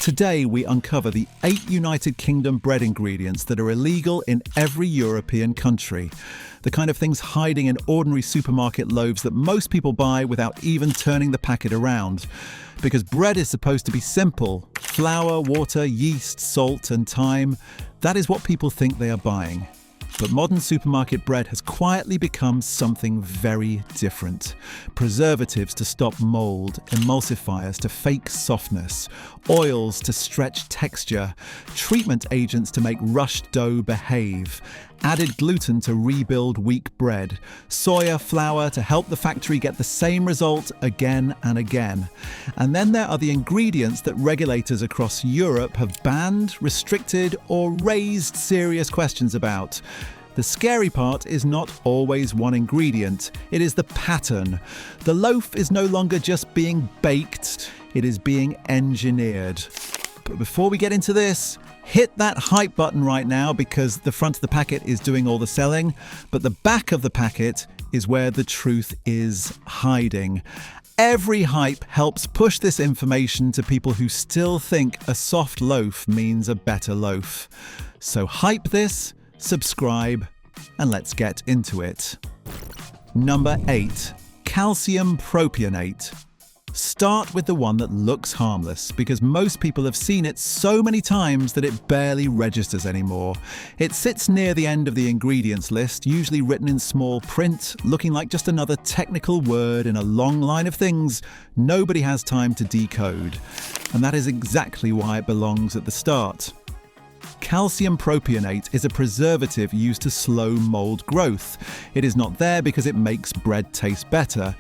Today, we uncover the 8 United Kingdom bread ingredients that are illegal in every European country. The kind of things hiding in ordinary supermarket loaves that most people buy without even turning the packet around. Because bread is supposed to be simple. Flour, water, yeast, salt, and thyme. That is what people think they are buying. But modern supermarket bread has quietly become something very different. Preservatives to stop mold, emulsifiers to fake softness, oils to stretch texture, treatment agents to make rushed dough behave, added gluten to rebuild weak bread, soya flour to help the factory get the same result again and again. And then there are the ingredients that regulators across Europe have banned, restricted, or raised serious questions about. The scary part is not always one ingredient, it is the pattern. The loaf is no longer just being baked, it is being engineered. But before we get into this, hit that hype button right now because the front of the packet is doing all the selling, but the back of the packet is where the truth is hiding. Every hype helps push this information to people who still think a soft loaf means a better loaf. So hype this, subscribe, and let's get into it. Number 8. Calcium propionate. Start with the one that looks harmless, because most people have seen it so many times that it barely registers anymore. It sits near the end of the ingredients list, usually written in small print, looking like just another technical word in a long line of things nobody has time to decode. And that is exactly why it belongs at the start. Calcium propionate is a preservative used to slow mold growth. It is not there because it makes bread taste better.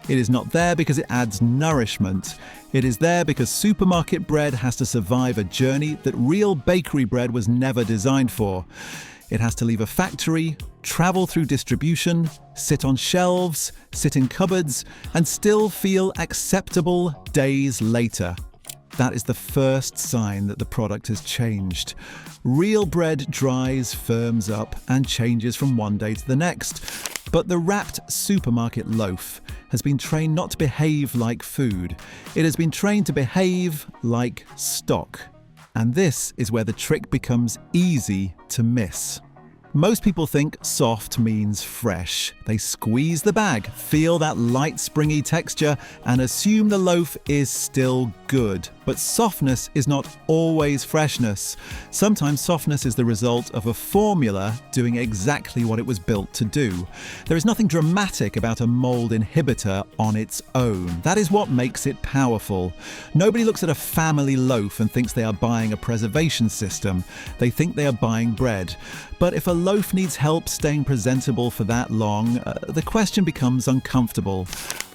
It is not there because it adds nourishment. It is there because supermarket bread has to survive a journey that real bakery bread was never designed for. It has to leave a factory, travel through distribution, sit on shelves, sit in cupboards, and still feel acceptable days later. That is the first sign that the product has changed. Real bread dries, firms up, and changes from one day to the next. But the wrapped supermarket loaf has been trained not to behave like food. It has been trained to behave like stock. And this is where the trick becomes easy to miss. Most people think soft means fresh. They squeeze the bag, feel that light springy texture, and assume the loaf is still good. But softness is not always freshness. Sometimes softness is the result of a formula doing exactly what it was built to do. There is nothing dramatic about a mold inhibitor on its own. That is what makes it powerful. Nobody looks at a family loaf and thinks they are buying a preservation system. They think they are buying bread. But if a loaf needs help staying presentable for that long, the question becomes uncomfortable.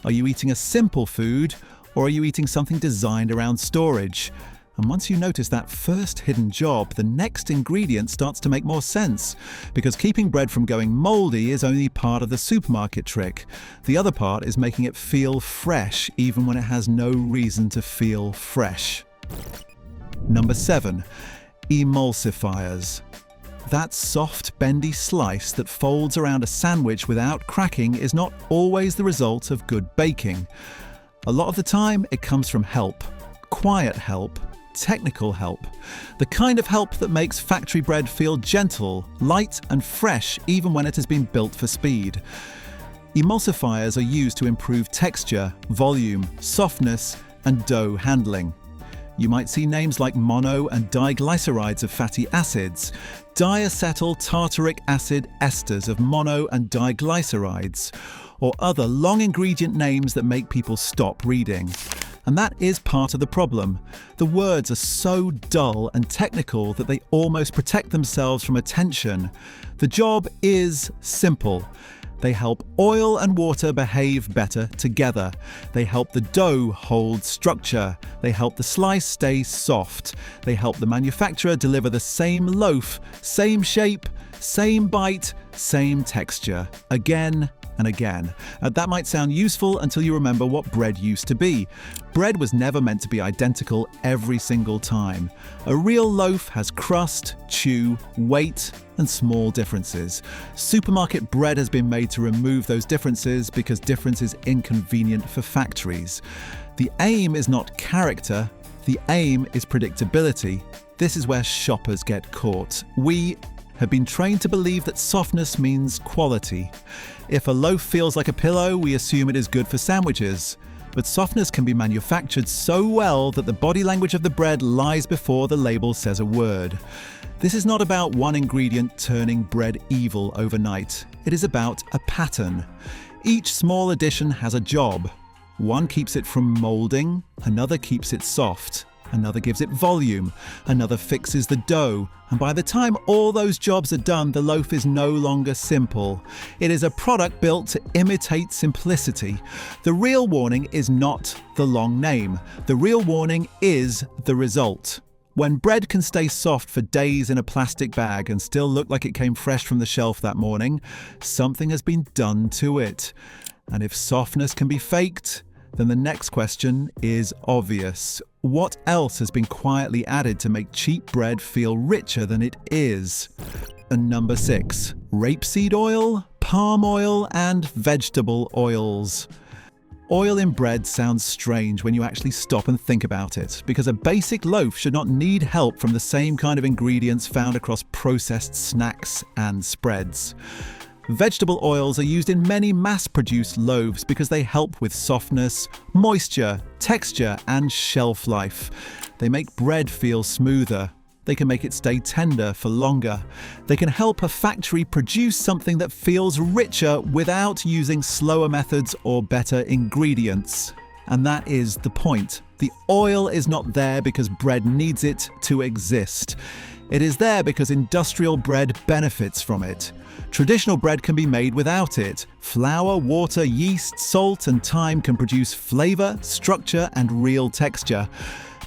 Are you eating a simple food, or are you eating something designed around storage? And once you notice that first hidden job, the next ingredient starts to make more sense. Because keeping bread from going moldy is only part of the supermarket trick. The other part is making it feel fresh, even when it has no reason to feel fresh. Number 7. Emulsifiers. That soft, bendy slice that folds around a sandwich without cracking is not always the result of good baking. A lot of the time, it comes from help. Quiet help, technical help. The kind of help that makes factory bread feel gentle, light and fresh even when it has been built for speed. Emulsifiers are used to improve texture, volume, softness, and dough handling. You might see names like mono and diglycerides of fatty acids, diacetyl tartaric acid esters of mono and diglycerides, or other long ingredient names that make people stop reading. And that is part of the problem. The words are so dull and technical that they almost protect themselves from attention. The job is simple. They help oil and water behave better together. They help the dough hold structure. They help the slice stay soft. They help the manufacturer deliver the same loaf, same shape, same bite, same texture, again and again. That might sound useful until you remember what bread used to be. Bread was never meant to be identical every single time. A real loaf has crust, chew, weight, and small differences. Supermarket bread has been made to remove those differences because difference is inconvenient for factories. The aim is not character, the The aim is predictability. This is where shoppers get caught. We have been trained to believe that softness means quality. If a loaf feels like a pillow, we assume it is good for sandwiches. But softness can be manufactured so well that the body language of the bread lies before the label says a word. This is not about one ingredient turning bread evil overnight. It is about a pattern. Each small addition has a job. One keeps it from molding, another keeps it soft, another gives it volume, another fixes the dough, and by the time all those jobs are done, the loaf is no longer simple. It is a product built to imitate simplicity. The real warning is not the long name. The real warning is the result. When bread can stay soft for days in a plastic bag and still look like it came fresh from the shelf that morning, something has been done to it. And if softness can be faked, then the next question is obvious. What else has been quietly added to make cheap bread feel richer than it is? And number 6, rapeseed oil, palm oil, and vegetable oils. Oil in bread sounds strange when you actually stop and think about it, because a basic loaf should not need help from the same kind of ingredients found across processed snacks and spreads. Vegetable oils are used in many mass-produced loaves because they help with softness, moisture, texture, and shelf life. They make bread feel smoother. They can make it stay tender for longer. They can help a factory produce something that feels richer without using slower methods or better ingredients. And that is the point. The oil is not there because bread needs it to exist. It is there because industrial bread benefits from it. Traditional bread can be made without it. Flour, water, yeast, salt, and time can produce flavor, structure, and real texture.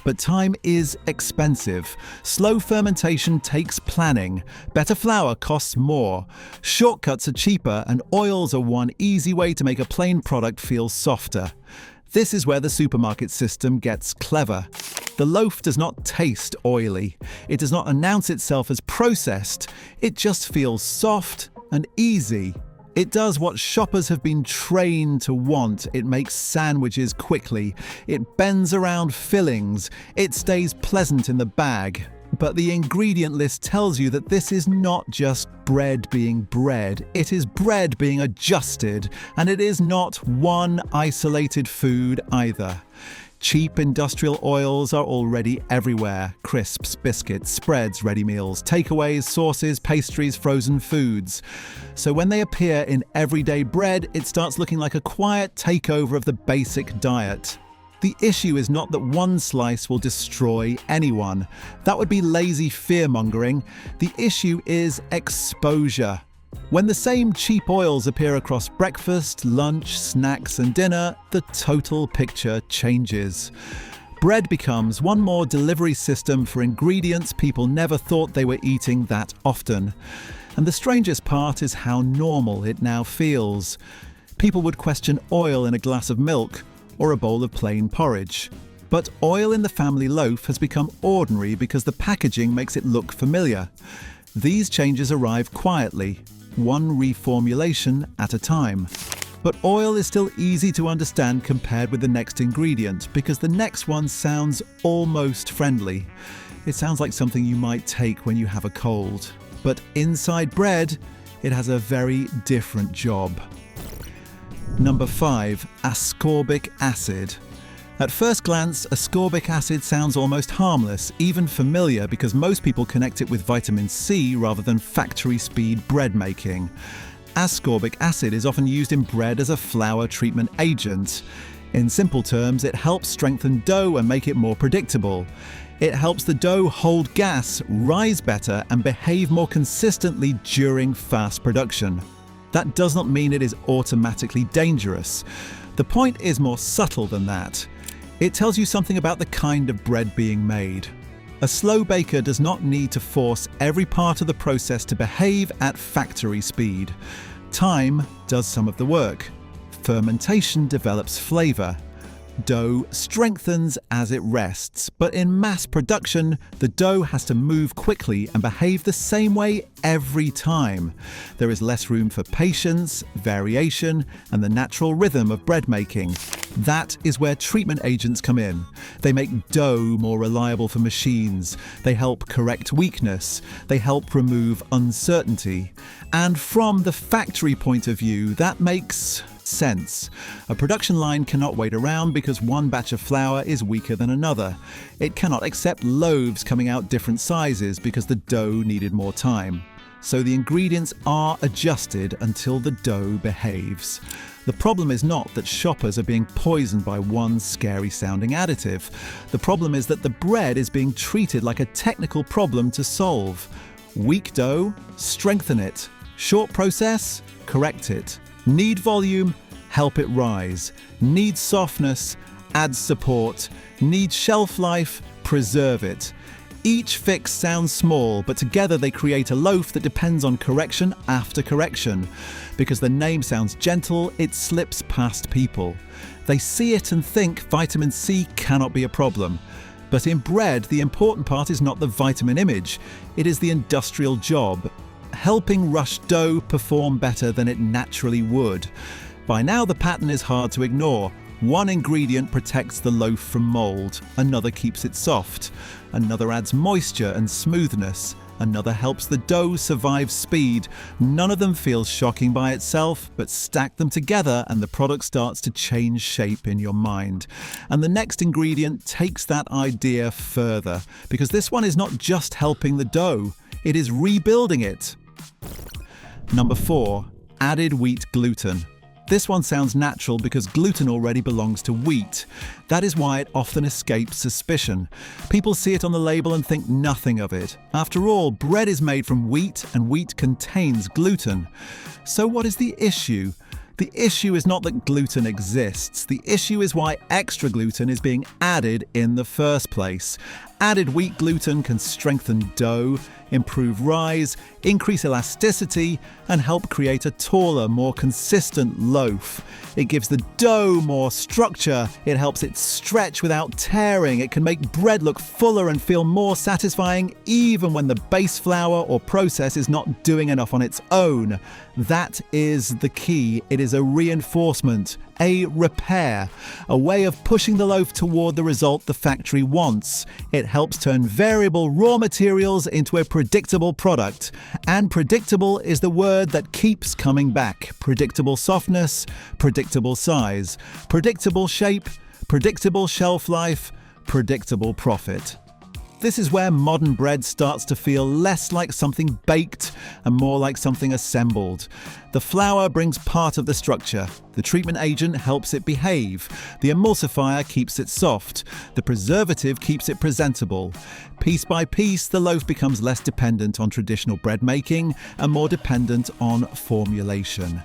But time is expensive. Slow fermentation takes planning. Better flour costs more. Shortcuts are cheaper, and oils are one easy way to make a plain product feel softer. This is where the supermarket system gets clever. The loaf does not taste oily. It does not announce itself as processed. It just feels soft and easy. It does what shoppers have been trained to want. It makes sandwiches quickly. It bends around fillings. It stays pleasant in the bag. But the ingredient list tells you that this is not just bread being bread. It is bread being adjusted, and it is not one isolated food either. Cheap industrial oils are already everywhere. Crisps, biscuits, spreads, ready meals, takeaways, sauces, pastries, frozen foods. So when they appear in everyday bread, it starts looking like a quiet takeover of the basic diet. The issue is not that one slice will destroy anyone. That would be lazy fear-mongering. The issue is exposure. When the same cheap oils appear across breakfast, lunch, snacks, and dinner, the total picture changes. Bread becomes one more delivery system for ingredients people never thought they were eating that often. And the strangest part is how normal it now feels. People would question oil in a glass of milk or a bowl of plain porridge. But oil in the family loaf has become ordinary because the packaging makes it look familiar. These changes arrive quietly, one reformulation at a time. But oil is still easy to understand compared with the next ingredient because the next one sounds almost friendly. It sounds like something you might take when you have a cold. But inside bread, it has a very different job. Number 5, ascorbic acid. At first glance, ascorbic acid sounds almost harmless, even familiar because most people connect it with vitamin C rather than factory-speed bread making. Ascorbic acid is often used in bread as a flour treatment agent. In simple terms, it helps strengthen dough and make it more predictable. It helps the dough hold gas, rise better, and behave more consistently during fast production. That does not mean it is automatically dangerous. The point is more subtle than that. It tells you something about the kind of bread being made. A slow baker does not need to force every part of the process to behave at factory speed. Time does some of the work. Fermentation develops flavor. Dough strengthens as it rests, but in mass production, the dough has to move quickly and behave the same way every time. There is less room for patience, variation, and the natural rhythm of bread making. That is where treatment agents come in. They make dough more reliable for machines. They help correct weakness. They help remove uncertainty. And from the factory point of view, that makes sense. A production line cannot wait around because one batch of flour is weaker than another. It cannot accept loaves coming out different sizes because the dough needed more time. So the ingredients are adjusted until the dough behaves. The problem is not that shoppers are being poisoned by one scary sounding additive. The problem is that the bread is being treated like a technical problem to solve. Weak dough, strengthen it. Short process, correct it. Need volume, help it rise. Need softness, add support. Need shelf life, preserve it. Each fix sounds small, but together they create a loaf that depends on correction after correction. Because the name sounds gentle, it slips past people. They see it and think vitamin C cannot be a problem. But in bread, the important part is not the vitamin image, it is the industrial job. Helping rush dough perform better than it naturally would. By now the pattern is hard to ignore. One ingredient protects the loaf from mold, another keeps it soft, another adds moisture and smoothness, another helps the dough survive speed. None of them feels shocking by itself, but stack them together and the product starts to change shape in your mind. And the next ingredient takes that idea further, because this one is not just helping the dough, it is rebuilding it. Number 4. Added wheat gluten. This one sounds natural because gluten already belongs to wheat. That is why it often escapes suspicion. People see it on the label and think nothing of it. After all, bread is made from wheat and wheat contains gluten. So what is the issue? The issue is not that gluten exists. The issue is why extra gluten is being added in the first place. Added wheat gluten can strengthen dough, improve rise, increase elasticity, and help create a taller, more consistent loaf. It gives the dough more structure. It helps it stretch without tearing. It can make bread look fuller and feel more satisfying even when the base flour or process is not doing enough on its own. That is the key. It is a reinforcement, a repair, a way of pushing the loaf toward the result the factory wants. It helps turn variable raw materials into a predictable product. And predictable is the word that keeps coming back. Predictable softness, predictable size, predictable shape, predictable shelf life, predictable profit. This is where modern bread starts to feel less like something baked and more like something assembled. The flour brings part of the structure. The treatment agent helps it behave. The emulsifier keeps it soft. The preservative keeps it presentable. Piece by piece, the loaf becomes less dependent on traditional bread making and more dependent on formulation.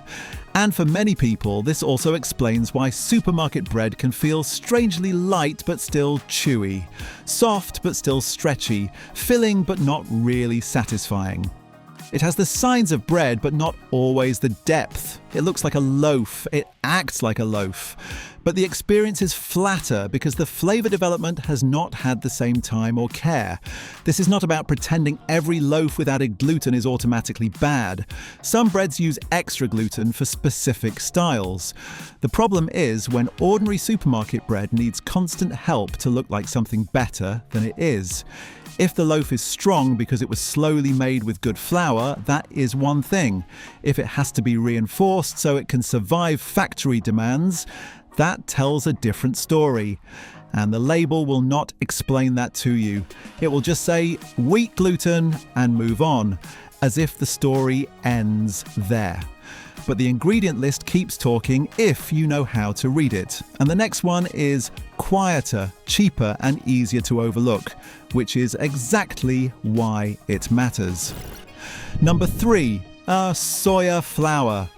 And for many people, this also explains why supermarket bread can feel strangely light but still chewy, soft but still stretchy, filling but not really satisfying. It has the signs of bread but not always the depth. It looks like a loaf, it acts like a loaf. But the experience is flatter because the flavor development has not had the same time or care. This is not about pretending every loaf with added gluten is automatically bad. Some breads use extra gluten for specific styles. The problem is when ordinary supermarket bread needs constant help to look like something better than it is. If the loaf is strong because it was slowly made with good flour, that is one thing. If it has to be reinforced so it can survive factory demands, that tells a different story. And the label will not explain that to you. It will just say wheat gluten and move on, as if the story ends there. But the ingredient list keeps talking if you know how to read it. And the next one is quieter, cheaper, and easier to overlook, which is exactly why it matters. Number 3, soya flour.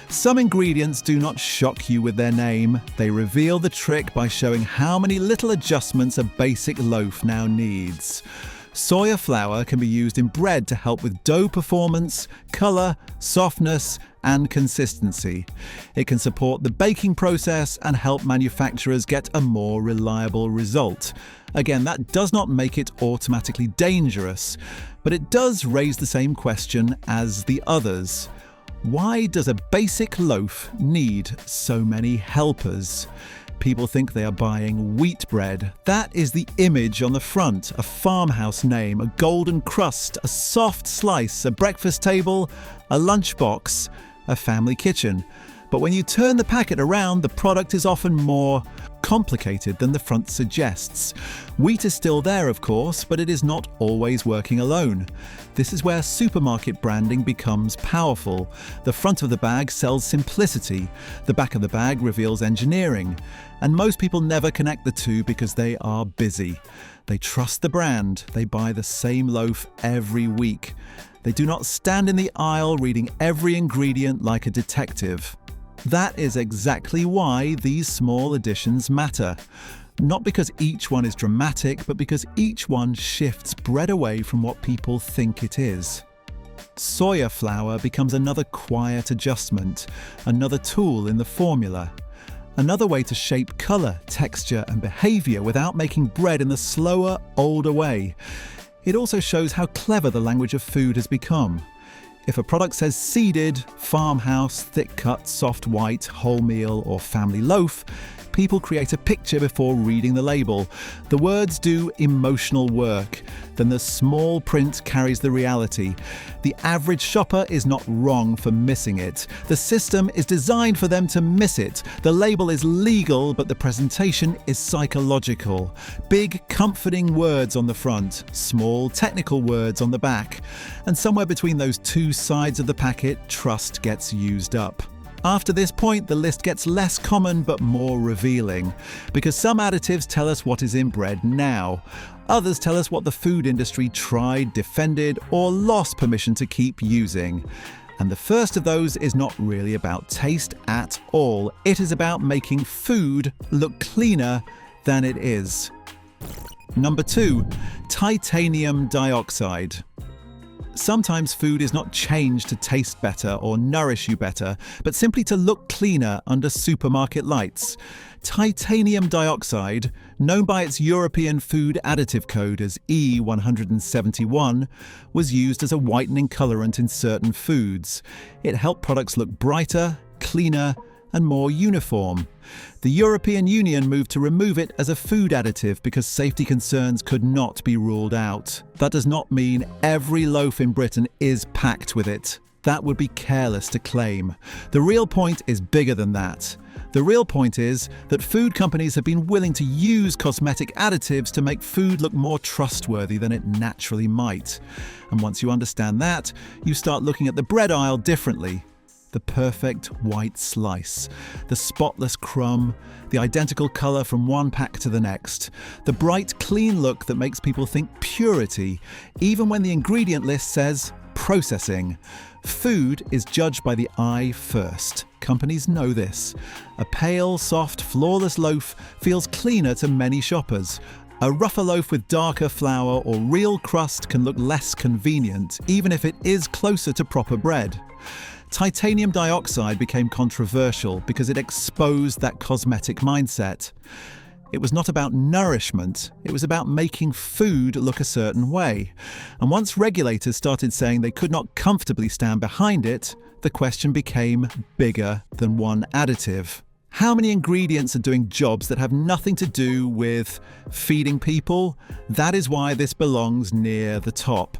Some ingredients do not shock you with their name. They reveal the trick by showing how many little adjustments a basic loaf now needs. Soya flour can be used in bread to help with dough performance, colour, softness, and consistency. It can support the baking process and help manufacturers get a more reliable result. Again, that does not make it automatically dangerous, but it does raise the same question as the others. Why does a basic loaf need so many helpers? People think they are buying wheat bread. That is the image on the front, a farmhouse name, a golden crust, a soft slice, a breakfast table, a lunchbox, a family kitchen. But when you turn the packet around, the product is often more complicated than the front suggests. Wheat is still there, of course, but it is not always working alone. This is where supermarket branding becomes powerful. The front of the bag sells simplicity, the back of the bag reveals engineering, and most people never connect the two because they are busy. They trust the brand, they buy the same loaf every week. They do not stand in the aisle reading every ingredient like a detective. That is exactly why these small additions matter. Not because each one is dramatic, but because each one shifts bread away from what people think it is. Soya flour becomes another quiet adjustment, another tool in the formula. Another way to shape colour, texture and behaviour without making bread in the slower, older way. It also shows how clever the language of food has become. If a product says seeded, farmhouse, thick-cut, soft white, wholemeal or family loaf, people create a picture before reading the label. The words do emotional work. Then the small print carries the reality. The average shopper is not wrong for missing it. The system is designed for them to miss it. The label is legal, but the presentation is psychological. Big, comforting words on the front, small, technical words on the back. And somewhere between those two sides of the packet, trust gets used up. After this point, the list gets less common but more revealing, because some additives tell us what is in bread now. Others tell us what the food industry tried, defended, or lost permission to keep using. And the first of those is not really about taste at all. It is about making food look cleaner than it is. Number 2, titanium dioxide. Sometimes food is not changed to taste better or nourish you better, but simply to look cleaner under supermarket lights. Titanium dioxide, known by its European Food Additive Code as E171, was used as a whitening colorant in certain foods. It helped products look brighter, cleaner, and more uniform. The European Union moved to remove it as a food additive because safety concerns could not be ruled out. That does not mean every loaf in Britain is packed with it. That would be careless to claim. The real point is bigger than that. The real point is that food companies have been willing to use cosmetic additives to make food look more trustworthy than it naturally might. And once you understand that, you start looking at the bread aisle differently. The perfect white slice, the spotless crumb, the identical colour from one pack to the next, the bright, clean look that makes people think purity, even when the ingredient list says processing. Food is judged by the eye first. Companies know this. A pale, soft, flawless loaf feels cleaner to many shoppers. A rougher loaf with darker flour or real crust can look less convenient, even if it is closer to proper bread. Titanium dioxide became controversial because it exposed that cosmetic mindset. It was not about nourishment, it was about making food look a certain way. And once regulators started saying they could not comfortably stand behind it, the question became bigger than one additive. How many ingredients are doing jobs that have nothing to do with feeding people? That is why this belongs near the top.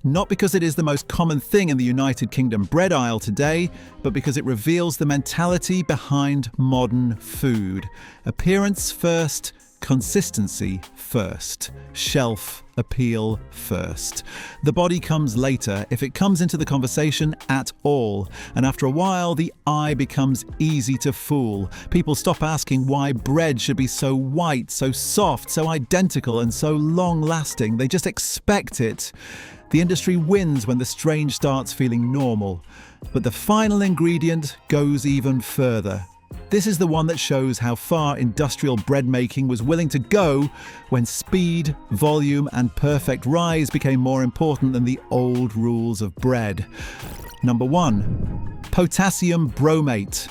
Not because it is the most common thing in the United Kingdom bread aisle today, but because it reveals the mentality behind modern food. Appearance first, consistency first, shelf appeal first. The body comes later, if it comes into the conversation at all. And after a while, the eye becomes easy to fool. People stop asking why bread should be so white, so soft, so identical, and so long-lasting. They just expect it. The industry wins when the strange starts feeling normal. But the final ingredient goes even further. This is the one that shows how far industrial bread making was willing to go when speed, volume, and perfect rise became more important than the old rules of bread. Number 1. Potassium bromate.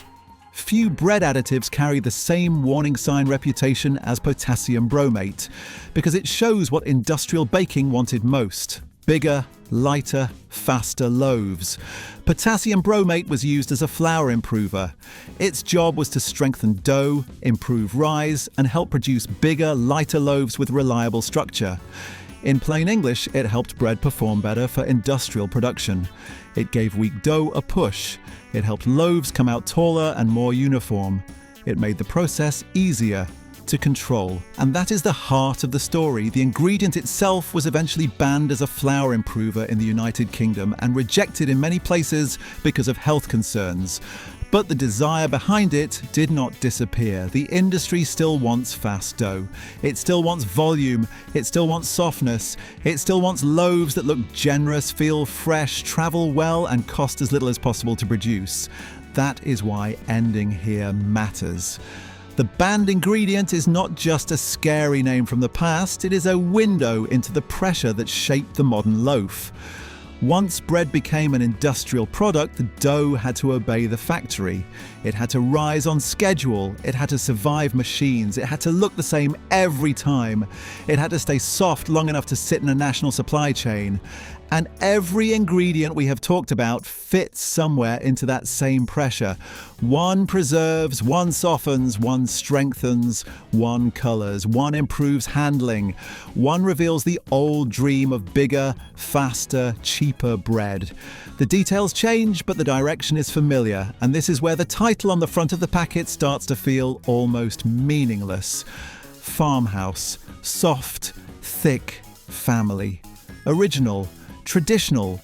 Few bread additives carry the same warning sign reputation as potassium bromate, because it shows what industrial baking wanted most: bigger, lighter, faster loaves. Potassium bromate was used as a flour improver. Its job was to strengthen dough, improve rise, and help produce bigger, lighter loaves with reliable structure. In plain English, it helped bread perform better for industrial production. It gave weak dough a push. It helped loaves come out taller and more uniform. It made the process easier to control. And that is the heart of the story. The ingredient itself was eventually banned as a flour improver in the United Kingdom and rejected in many places because of health concerns. But the desire behind it did not disappear. The industry still wants fast dough. It still wants volume. It still wants softness. It still wants loaves that look generous, feel fresh, travel well, and cost as little as possible to produce. That is why ending here matters. The banned ingredient is not just a scary name from the past, it is a window into the pressure that shaped the modern loaf. Once bread became an industrial product, the dough had to obey the factory. It had to rise on schedule. It had to survive machines. It had to look the same every time. It had to stay soft long enough to sit in a national supply chain. And every ingredient we have talked about fits somewhere into that same pressure. One preserves, one softens, one strengthens, one colors, one improves handling, one reveals the old dream of bigger, faster, cheaper bread. The details change, but the direction is familiar, and this is where the title on the front of the packet starts to feel almost meaningless. Farmhouse, soft, thick, family, original, traditional.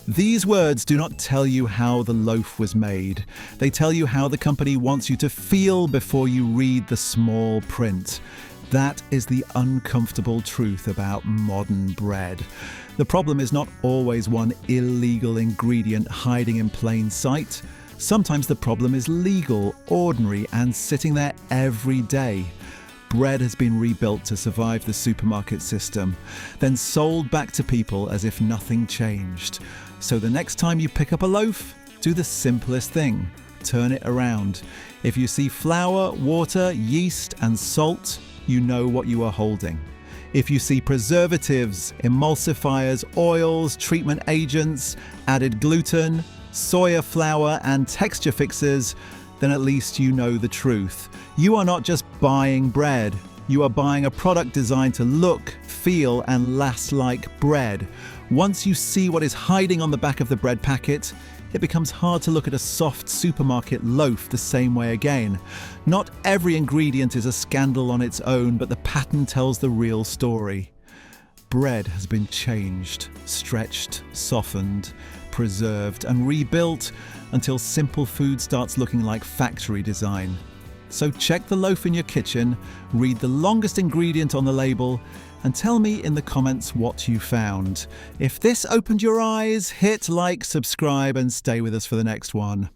These words do not tell you how the loaf was made. They tell you how the company wants you to feel before you read the small print. That is the uncomfortable truth about modern bread. The problem is not always one illegal ingredient hiding in plain sight. Sometimes the problem is legal, ordinary, and sitting there every day. Bread has been rebuilt to survive the supermarket system, then sold back to people as if nothing changed. So the next time you pick up a loaf, do the simplest thing. Turn it around. If you see flour, water, yeast, and salt, you know what you are holding. If you see preservatives, emulsifiers, oils, treatment agents, added gluten, soya flour, and texture fixers, then at least you know the truth. You are not just buying bread. You are buying a product designed to look, feel, and last like bread. Once you see what is hiding on the back of the bread packet, it becomes hard to look at a soft supermarket loaf the same way again. Not every ingredient is a scandal on its own, but the pattern tells the real story. Bread has been changed, stretched, softened, preserved, and rebuilt until simple food starts looking like factory design. So check the loaf in your kitchen, read the longest ingredient on the label, and tell me in the comments what you found. If this opened your eyes, hit like, subscribe, and stay with us for the next one.